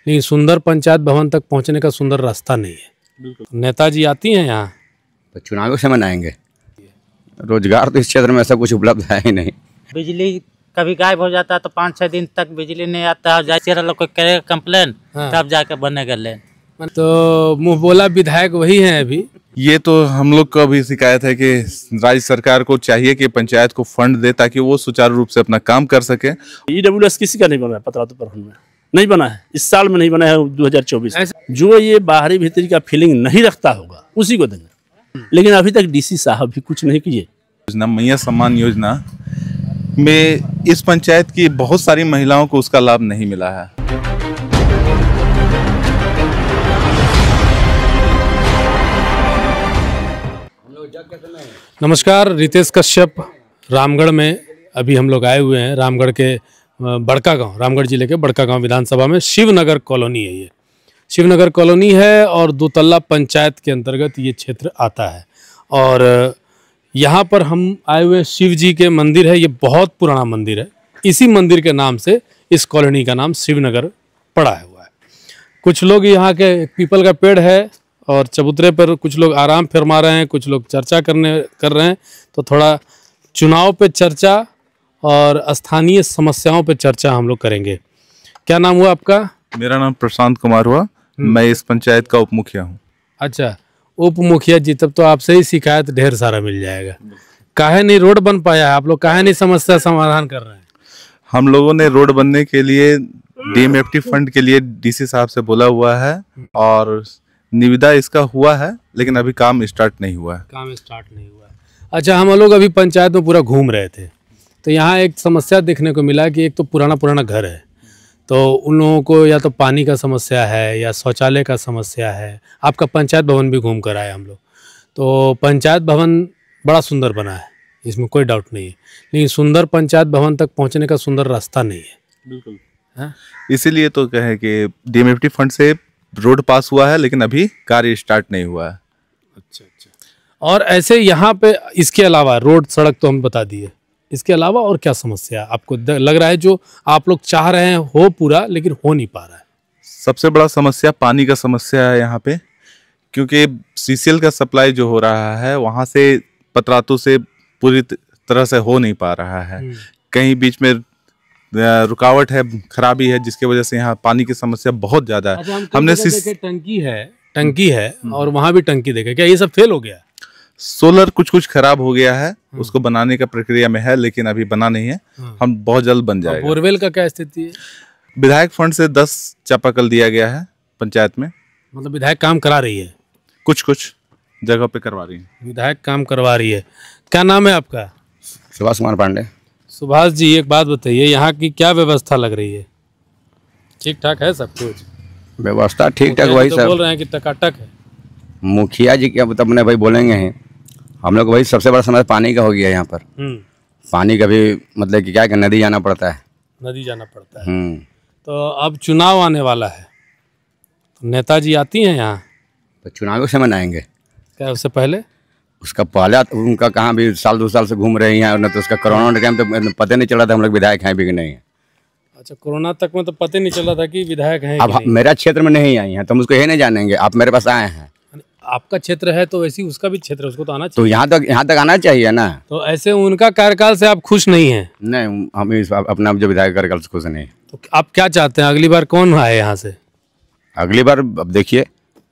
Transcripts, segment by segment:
लेकिन सुंदर पंचायत भवन तक पहुंचने का सुंदर रास्ता नहीं है। नेताजी आती हैं यहाँ तो चुनाव से मनाएंगे। रोजगार तो इस क्षेत्र में ऐसा कुछ उपलब्ध है ही नहीं। बिजली कभी गायब हो जाता है तो 5-6 दिन तक बिजली नहीं आता है। जैसे लोग को करेगा कंप्लेन तब जाके बनेगा लेन। तो मुंह बोला विधायक वही हैं अभी। ये तो हम लोग का भी शिकायत है कि राज्य सरकार को चाहिए कि पंचायत को फंड दे ताकि वो सुचारू रूप से अपना काम कर सके। EWS किसी का नहीं बना है, पतरातू प्रखंड में नहीं बना है, इस साल में नहीं बना है 2024। जो ये बाहरी भीतरी का फीलिंग नहीं रखता होगा उसी को देंगे, लेकिन अभी तक DC साहब भी कुछ नहीं किए। योजना मैया सम्मान योजना में इस पंचायत की बहुत सारी महिलाओं को उसका लाभ नहीं मिला है। नमस्कार, रितेश कश्यप रामगढ़ में अभी हम लोग आए हुए हैं। रामगढ़ के बड़का गांव, रामगढ़ जिले के बड़का गांव विधानसभा में शिवनगर कॉलोनी है। ये शिवनगर कॉलोनी है और दोतल्ला पंचायत के अंतर्गत ये क्षेत्र आता है। और यहाँ पर हम आए हुए शिव जी के मंदिर है। ये बहुत पुराना मंदिर है। इसी मंदिर के नाम से इस कॉलोनी का नाम शिवनगर पड़ा हुआ है। कुछ लोग यहाँ के पीपल का पेड़ है और चबूतरे पर कुछ लोग आराम फरमा रहे हैं, कुछ लोग चर्चा कर रहे हैं। तो थोड़ा चुनाव पे चर्चा और स्थानीय समस्याओं पे चर्चा हम लोग करेंगे। क्या नाम हुआ आपका? मेरा नाम प्रशांत कुमार हुआ। मैं इस पंचायत का उप मुखिया हूँ। अच्छा, उप मुखिया जी, तब तो आपसे ही शिकायत ढेर सारा मिल जाएगा। काहे नहीं रोड बन पाया है? आप लोग काहे नहीं समस्या समाधान कर रहे हैं? हम लोगों ने रोड बनने के लिए DMFT फंड के लिए DC साहब से बोला हुआ है और निविदा इसका हुआ है, लेकिन अभी काम स्टार्ट नहीं हुआ है। काम स्टार्ट नहीं हुआ है। अच्छा, हम लोग अभी पंचायत में पूरा घूम रहे थे तो यहाँ एक समस्या देखने को मिला कि एक तो पुराना घर है, तो उन लोगों को या तो पानी का समस्या है या शौचालय का समस्या है। आपका पंचायत भवन भी घूम कर आए हम लोग, तो पंचायत भवन बड़ा सुंदर बना है, इसमें कोई डाउट नहीं है। लेकिन सुंदर पंचायत भवन तक पहुँचने का सुंदर रास्ता नहीं है। बिल्कुल, इसीलिए तो कहे कि DMFT फंड से रोड पास हुआ है, लेकिन अभी कार्य स्टार्ट नहीं हुआ है। अच्छा। और ऐसे यहाँ पे इसके अलावा रोड सड़क तो हम बता दिए, इसके अलावा और क्या समस्या आपको लग रहा है जो आप लोग चाह रहे हैं हो पूरा, लेकिन हो नहीं पा रहा है? सबसे बड़ा समस्या पानी का समस्या है यहाँ पे, क्योंकि CCL का सप्लाई जो हो रहा है वहाँ से पतरातू से पूरी तरह से हो नहीं पा रहा है। कहीं बीच में रुकावट है, खराबी है, जिसकी वजह से यहाँ पानी की समस्या बहुत ज्यादा है। अच्छा, हमने टंकी है और वहाँ भी टंकी देखे, क्या ये सब फेल हो गया? सोलर कुछ खराब हो गया है, उसको बनाने का प्रक्रिया में है, लेकिन अभी बना नहीं है। हम बहुत जल्द बन जाएगा। बोरवेल का क्या स्थिति है? विधायक फंड से 10 चापाकल दिया गया है पंचायत में। मतलब विधायक काम करा रही है? कुछ जगह पे करवा रही है। विधायक काम करवा रही है। क्या नाम है आपका? सुभाष कुमार पांडे। सुभाष जी, एक बात बताइए, यहाँ की क्या व्यवस्था लग रही है? ठीक ठाक है सब कुछ? व्यवस्था ठीक ठाक वही सब बोल रहे हैं कि टकाटक है। मुखिया जी क्या अपने भाई बोलेंगे हैं। हम लोग वही सबसे बड़ा समस्या पानी का हो गया यहाँ पर। पानी का भी मतलब कि क्या नदी जाना पड़ता है। नदी जाना पड़ता है। तो अब चुनाव आने वाला है, तो नेताजी आती हैं यहाँ? तो चुनाव से मनाएंगे। क्या उससे पहले? उसका पहले उनका कहाँ भी साल 2 साल से घूम रहे हैं, न तो उसका कोरोना के टाइम तो पता नहीं चला था हम लोग विधायक हैं भी कि नहीं है। अच्छा, कोरोना तक में तो पता नहीं चला था कि विधायक हैं। अब मेरा क्षेत्र में नहीं आई हैं तो हम उसको यही नहीं जानेंगे। आप मेरे पास आए हैं, आपका क्षेत्र है तो वैसे उसका भी क्षेत्र है, उसको तो आना चाहिए। तो यहाँ तक आना चाहिए ना। तो ऐसे उनका कार्यकाल से आप खुश नहीं हैं? नहीं, हम अपना जो विधायक कार्यकाल से खुश नहीं। तो आप क्या चाहते हैं, अगली बार कौन आए यहाँ से? अगली बार अब देखिए,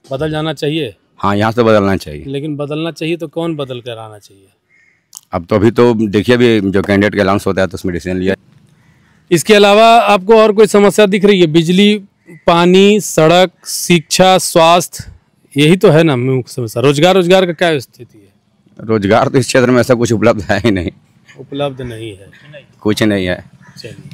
बदल जाना चाहिए। हाँ, यहाँ से बदलना चाहिए। लेकिन बदलना चाहिए तो कौन बदल कर आना चाहिए? अब तो अभी तो देखिए, अभी जो कैंडिडेट का अनाउंस होता है तो उसमें डिसीजन लिया। इसके अलावा आपको और कोई समस्या दिख रही है? बिजली, पानी, सड़क, शिक्षा, स्वास्थ्य, यही तो है ना मुख्य समस्या। रोजगार का क्या स्थिति है? रोजगार तो इस क्षेत्र में ऐसा कुछ उपलब्ध है ही नहीं। उपलब्ध नहीं है, कुछ नहीं है। चलिए,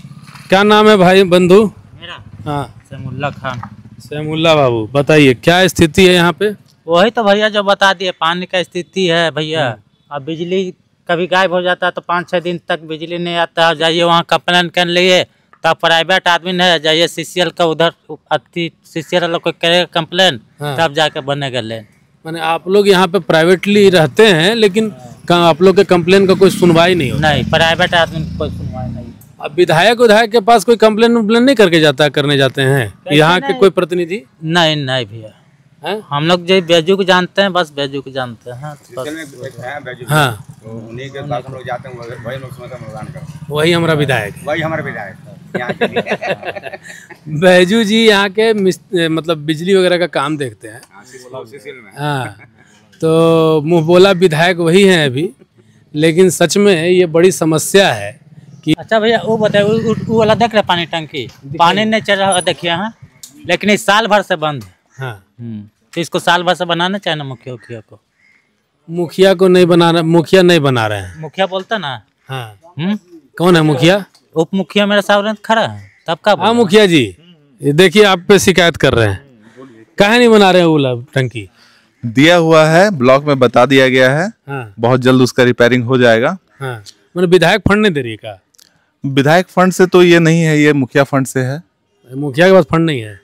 क्या नाम है भाई बंधु? मेरा? हाँ, सैमुल्ला खान। सैमुल्ला बाबू, बताइए क्या स्थिति है यहाँ पे? वही तो भैया जो बता दिए, पानी का स्थिति है भैया। अब बिजली कभी गायब हो जाता है तो 5-6 दिन तक बिजली नहीं आता है। जाइए वहाँ कंप्लेन कर लिए, तब प्राइवेट आदमी है, जाइए CCL का उधर CCL लोग को करेगा कंप्लेन तब जाके बनेगा लेन। माने आप लोग यहाँ पे प्राइवेटली रहते हैं, लेकिन आप लोग के कंप्लेन का कोई सुनवाई नहीं होता? नहीं, प्राइवेट आदमी कोई सुनवाई नहीं। अब विधायक के पास कोई कंप्लेन उम्प्लेन नहीं करके करने जाते हैं यहाँ के कोई प्रतिनिधि? नहीं नहीं भैया, हैं? हम लोग जो बैजू को जानते हैं, बस बैजू को जानते हैं। बस। हाँ, उन्हीं के पास लोग जाते हैं, वही लोग समाधान करते हैं। वही हमारा विधायक है। वही हमारे विधायक यहाँ के। बैजू जी यहाँ के मतलब बिजली वगैरह का काम देखते हैं। हाँ, तो मुँह बोला विधायक वही हैं अभी, लेकिन सच में ये बड़ी समस्या है कि अच्छा भैया वो बताए, वो वाला देख रहे पानी टंकी, पानी नहीं चल रहा देखिए। हाँ, लेकिन इस साल भर से बंद है। हाँ, तो इसको साल भर से बनाना चाहिए ना मुखिया को। मुखिया को नहीं बनाना, मुखिया नहीं बना रहे हैं। मुखिया बोलता ना। हाँ, कौन है मुखिया? उप मुखिया मेरे सामने खड़ा है, तब का। हाँ मुखिया जी, ये देखिए आप पे शिकायत कर रहे हैं, काहे नहीं बना रहे हैं वो टंकी? दिया हुआ है, ब्लॉक में बता दिया गया है। हाँ, बहुत जल्द उसका रिपेयरिंग हो जाएगा। हाँ, मैंने विधायक फंड नहीं दे रही का? विधायक फंड से तो ये नहीं है, ये मुखिया फंड से है। मुखिया के पास फंड नहीं है?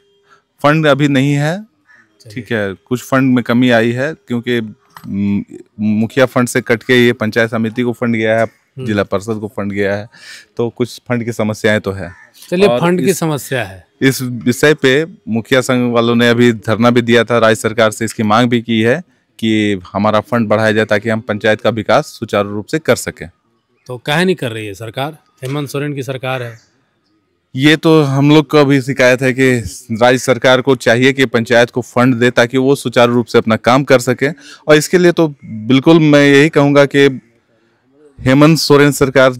फंड अभी नहीं है, ठीक है। कुछ फंड में कमी आई है क्योंकि मुखिया फंड से कट के ये पंचायत समिति को फंड गया है, जिला परिषद को फंड गया है, तो कुछ फंड की समस्याएं तो है। चलिए, फंड की समस्या है। इस विषय पे मुखिया संघ वालों ने अभी धरना भी दिया था, राज्य सरकार से इसकी मांग भी की है कि हमारा फंड बढ़ाया जाए ताकि हम पंचायत का विकास सुचारू रूप से कर सकें। तो काहे नहीं कर रही है सरकार? हेमंत सोरेन की सरकार है। ये तो हम लोग का भी शिकायत है कि राज्य सरकार को चाहिए कि पंचायत को फंड दे ताकि वो सुचारू रूप से अपना काम कर सके। और इसके लिए तो बिल्कुल मैं यही कहूँगा कि हेमंत सोरेन सरकार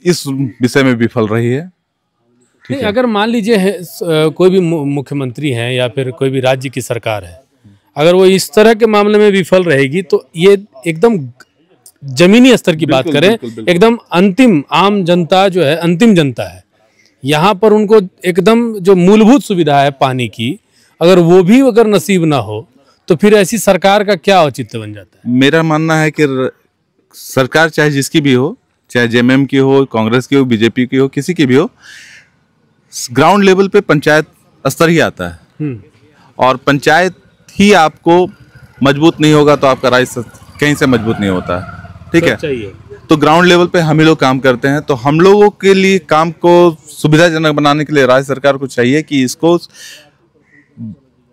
इस विषय में विफल रही है। नहीं, अगर मान लीजिए कोई भी मुख्यमंत्री है या फिर कोई भी राज्य की सरकार है, अगर वो इस तरह के मामले में विफल रहेगी तो ये एकदम जमीनी स्तर की बात करें, एकदम अंतिम आम जनता जो है, अंतिम जनता है, यहाँ पर उनको एकदम जो मूलभूत सुविधा है पानी की, अगर वो भी अगर नसीब ना हो तो फिर ऐसी सरकार का क्या औचित्य बन जाता है? मेरा मानना है कि सरकार चाहे जिसकी भी हो, चाहे जेएमएम की हो, कांग्रेस की हो, बीजेपी की हो, किसी की भी हो, ग्राउंड लेवल पे पंचायत स्तर ही आता है। और पंचायत ही आपको मजबूत नहीं होगा तो आपका राज्य कहीं से मजबूत नहीं होता है। ठीक है, तो ग्राउंड लेवल पे हम ही लोग काम करते हैं, तो हम लोगों के लिए काम को सुविधाजनक बनाने के लिए राज्य सरकार को चाहिए कि इसको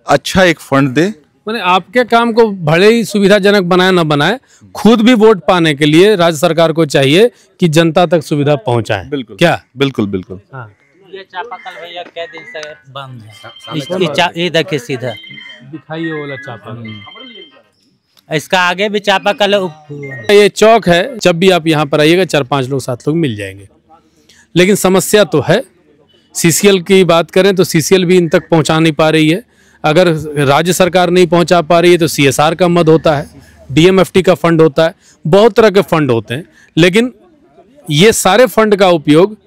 अच्छा एक फंड दे। मैंने आपके काम को भले ही सुविधाजनक बनाए ना बनाए, खुद भी वोट पाने के लिए राज्य सरकार को चाहिए कि जनता तक सुविधा पहुंचाए। बिल्कुल, क्या? बिल्कुल बिल्कुल। हाँ। ये चापाकल भैया कै दिन से बंद है। ये देखिए सीधा दिखाइए वो वाला चापाकल। इसका आगे भी चापाकल है। ये चौक है, जब भी आप यहाँ पर आइएगा 4-5 लोग 7 लोग मिल जाएंगे। लेकिन समस्या तो है। सीसीएल की बात करें तो सीसीएल भी इन तक पहुँचा नहीं पा रही है। अगर राज्य सरकार नहीं पहुँचा पा रही है तो सीएसआर का मद होता है, डीएमएफटी का फंड होता है, बहुत तरह के फंड होते हैं। लेकिन ये सारे फंड का उपयोग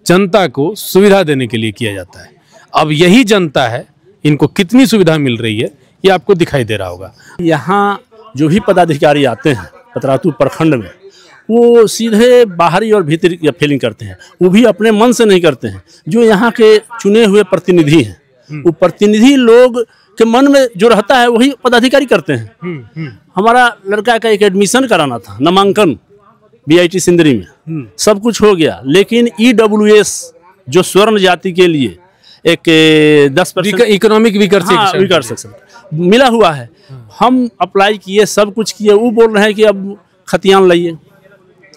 जनता को सुविधा देने के लिए किया जाता है। अब यही जनता है, इनको कितनी सुविधा मिल रही है ये आपको दिखाई दे रहा होगा। यहाँ जो भी पदाधिकारी आते हैं पतरातू प्रखंड में, वो सीधे बाहरी और भीतरी की फीलिंग करते हैं। वो भी अपने मन से नहीं करते हैं। जो यहाँ के चुने हुए प्रतिनिधि हैं, वो प्रतिनिधि लोग के मन में जो रहता है वही पदाधिकारी करते हैं। हमारा लड़का का एक एडमिशन कराना था, नामांकन बीआईटी सिंदरी में, सब कुछ हो गया, लेकिन ईडब्ल्यूएस जो स्वर्ण जाति के लिए एक 10% इकोनॉमिक विकर सेक्शन मिला हुआ है। हम अप्लाई किए, सब कुछ किए, वो बोल रहे हैं कि अब खतियान लाइए।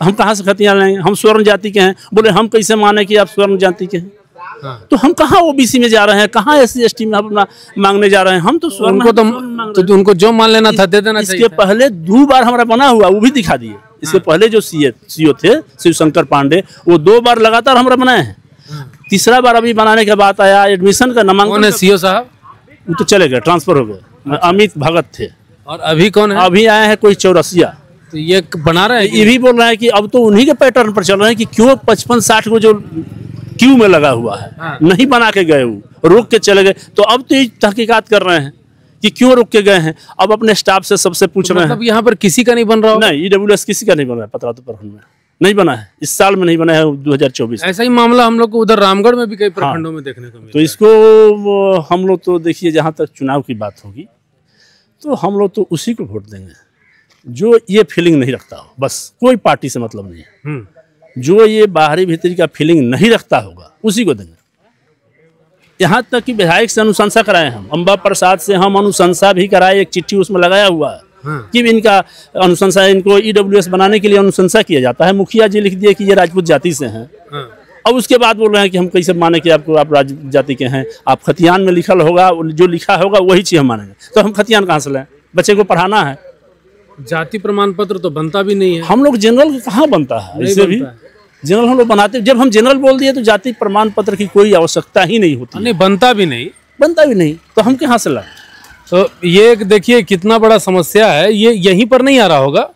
हम कहाँ से खतियान लाएंगे? हम स्वर्ण जाति के हैं। बोले हम कैसे माने कि आप स्वर्ण जाति के हैं? तो हम कहाँ ओबीसी में जा रहे हैं, कहाँ SC ST में अपना मांगने जा रहे हैं? हम तो स्वर्ण, उनको उनको जो मान लेना था दे देना चाहिए। इसके पहले 2 बार हमारा बना हुआ, वो भी दिखा दिए। इसके पहले जो सीओ थे शिवशंकर पांडे, वो 2 बार लगातार हमारा बनाए हैं। तीसरा बार अभी बनाने के बाद आया एडमिशन का नामांकन। कौन है सीओ साहब? वो तो चले गए, ट्रांसफर हो गए। अमित भगत थे। और अभी कौन है? अभी आए हैं कोई चौरसिया। तो ये बना रहे हैं, ये भी बोल रहे हैं कि अब तो उन्हीं के पैटर्न पर चल रहे हैं कि क्यों 55-60 को जो क्यू में लगा हुआ है, नहीं बना के गए, वो रोक के चले गए। तो अब तो ये तहकीकात कर रहे हैं कि क्यों रोक के गए हैं। अब अपने स्टाफ से सबसे पूछ रहे हैं। मतलब यहाँ पर किसी का नहीं बन रहा? नहीं, ईडब्ल्यूएस किसी का नहीं बना है। पतरातू प्रखंड में नहीं बना है, इस साल में नहीं बना है, 2024। ऐसा ही मामला हम लोग को उधर रामगढ़ में भी कई प्रखंडों में देखने को मिला। तो इसको हम लोग तो देखिए, जहाँ तक चुनाव की बात होगी तो हम लोग तो उसी को वोट देंगे जो ये फीलिंग नहीं रखता हो। बस कोई पार्टी से मतलब नहीं है। जो ये बाहरी भीतरी का फीलिंग नहीं रखता होगा उसी को देंगे। यहाँ तक कि विधायक से अनुशंसा कराए, हम अम्बा प्रसाद से हम अनुशंसा भी कराए, एक चिट्ठी उसमें लगाया हुआ है कि इनका अनुशंसा, इनको EWS बनाने के लिए अनुशंसा किया जाता है। मुखिया जी लिख दिए कि ये राजपूत जाति से हैं। अब उसके बाद बोल रहे हैं कि हम कैसे माने कि आपको आप राजपूत जाति के हैं, आप खतियान में लिखल होगा, जो लिखा होगा वही चीज़ हम मानेंगे। तो हम खतियान कहाँ से लें? बच्चे को पढ़ाना है। जाति प्रमाण पत्र तो बनता भी नहीं है। हम लोग जनरल कहाँ बनता है, इससे भी जनरल हम लोग बनाते। जब हम जनरल बोल दिए तो जाति प्रमाण पत्र की कोई आवश्यकता ही नहीं होती। नहीं, बनता भी नहीं, तो हम कहाँ से लाएं? तो ये देखिए कितना बड़ा समस्या है। ये यहीं पर नहीं आ रहा होगा,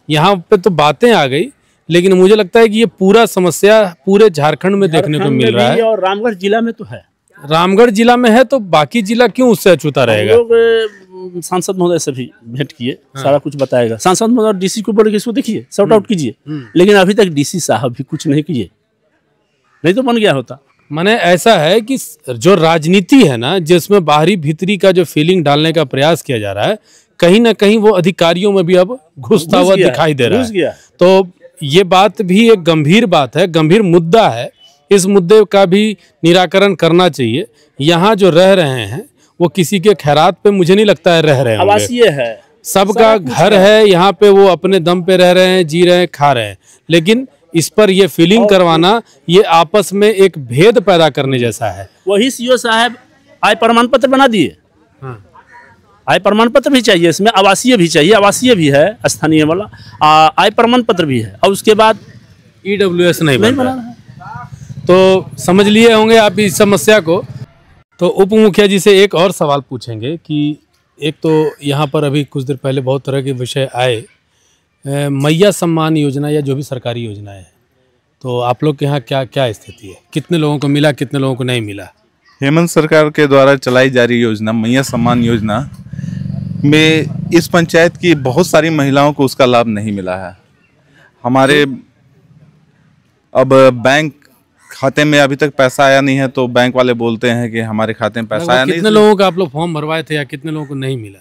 यहाँ पे तो बातें आ गई, लेकिन मुझे लगता है कि ये पूरा समस्या पूरे झारखंड में देखने को मिल रहा है। और रामगढ़ जिला में तो है। रामगढ़ जिला में है तो बाकी जिला क्यों उससे अछूता रहेगा? लोग सांसद महोदय से भी भेंट किए, सारा कुछ बताएगा। सांसद महोदय DC को बोले कि इसको देखिए, सॉर्ट आउट कीजिए, लेकिन अभी तक DC साहब भी कुछ नहीं किए, नहीं तो बन गया होता। माने ऐसा है कि जो राजनीति है ना, जिसमें बाहरी भीतरी का जो फीलिंग डालने का प्रयास किया जा रहा है, कहीं ना कहीं वो अधिकारियों में भी अब घुसता हुआ दिखाई दे रहा है। तो ये बात भी एक गंभीर बात है, गंभीर मुद्दा है। इस मुद्दे का भी निराकरण करना चाहिए। यहाँ जो रह रहे हैं वो किसी के खैरात पे मुझे नहीं लगता है रह रहे हैं। आवासीय है, सबका घर है, यहाँ पे वो अपने दम पे रह रहे हैं, जी रहे हैं, खा रहे हैं, लेकिन इस पर ये फीलिंग करवाना, ये आपस में एक भेद पैदा करने जैसा है। वही CO साहब आय प्रमाण पत्र बना दिए। आय प्रमाण पत्र भी चाहिए इसमें, आवासीय भी चाहिए, आवासीय भी है स्थानीय वाला, आय प्रमाण पत्र भी है, और उसके बाद EWS नहीं बना है। तो समझ लिए होंगे आप इस समस्या को। तो उप मुखिया जी से एक और सवाल पूछेंगे कि एक तो यहाँ पर अभी कुछ देर पहले बहुत तरह के विषय आए, मैया सम्मान योजना या जो भी सरकारी योजनाएं हैं, तो आप लोग के यहाँ क्या क्या स्थिति है? कितने लोगों को मिला, कितने लोगों को नहीं मिला? हेमंत सरकार के द्वारा चलाई जा रही योजना मैया सम्मान योजना में इस पंचायत की बहुत सारी महिलाओं को उसका लाभ नहीं मिला है। हमारे अब बैंक खाते में अभी तक पैसा आया नहीं है, तो बैंक वाले बोलते हैं कि हमारे खाते में पैसा आया नहीं। कितने लोगों का आप लोग फॉर्म भरवाए थे या कितने लोगों को नहीं मिला?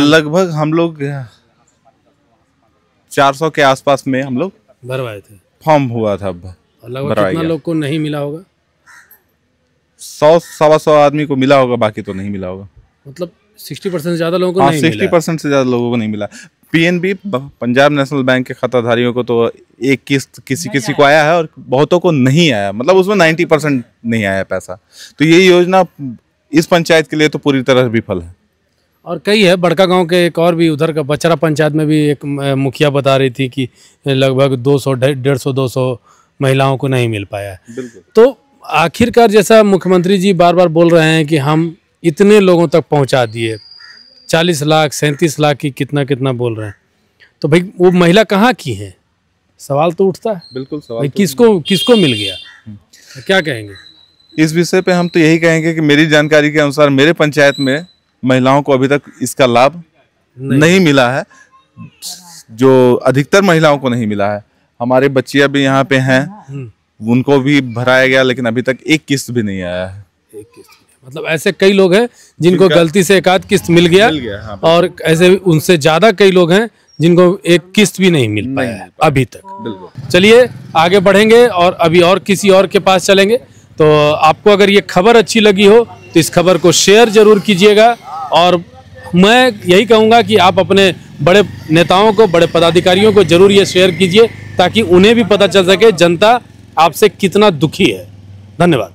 लगभग हम लोग 400 के आसपास में हम लोग भरवाए थे, फॉर्म हुआ था। लगभग कितना लोग को नहीं मिला होगा? 100-125 आदमी को मिला होगा, बाकी तो नहीं मिला होगा। मतलब 60% से ज़्यादा लोगों को नहीं मिला। 60% से ज़्यादा लोगों को नहीं मिला। PNB पंजाब नेशनल बैंक के खाताधारियों को तो एक किस्त किसी को आया है और बहुतों को नहीं आया, मतलब उसमें 90% नहीं आया पैसा। तो ये योजना इस पंचायत के लिए तो पूरी तरह विफल है। और कई है, बड़का गांव के एक और भी उधर का बचरा पंचायत में भी एक मुखिया बता रही थी कि लगभग 150-200 महिलाओं को नहीं मिल पाया है। तो आखिरकार जैसा मुख्यमंत्री जी बार बार बोल रहे हैं कि हम इतने लोगों तक पहुंचा दिए, 40 लाख 37 लाख की कितना बोल रहे हैं, तो भाई वो महिला कहाँ की है? सवाल तो उठता है। बिल्कुल सवाल भाई किसको मिल गया? क्या कहेंगे इस विषय पे? हम तो यही कहेंगे कि मेरी जानकारी के अनुसार मेरे पंचायत में महिलाओं को अभी तक इसका लाभ नहीं मिला है, जो अधिकतर महिलाओं को नहीं मिला है। हमारे बच्चियां भी यहाँ पे हैं, उनको भी भराया गया, लेकिन अभी तक एक किस्त भी नहीं आया है। एक किस्त, मतलब ऐसे कई लोग हैं जिनको गलती से एक आध किस्त मिल गया, हाँ, और ऐसे उनसे ज्यादा कई लोग हैं जिनको एक किस्त भी नहीं मिल पाया है अभी तक। चलिए आगे बढ़ेंगे और अभी और किसी और के पास चलेंगे। तो आपको अगर ये खबर अच्छी लगी हो तो इस खबर को शेयर जरूर कीजिएगा, और मैं यही कहूँगा कि आप अपने बड़े नेताओं को, बड़े पदाधिकारियों को जरूर ये शेयर कीजिए, ताकि उन्हें भी पता चल सके जनता आपसे कितना दुखी है। धन्यवाद।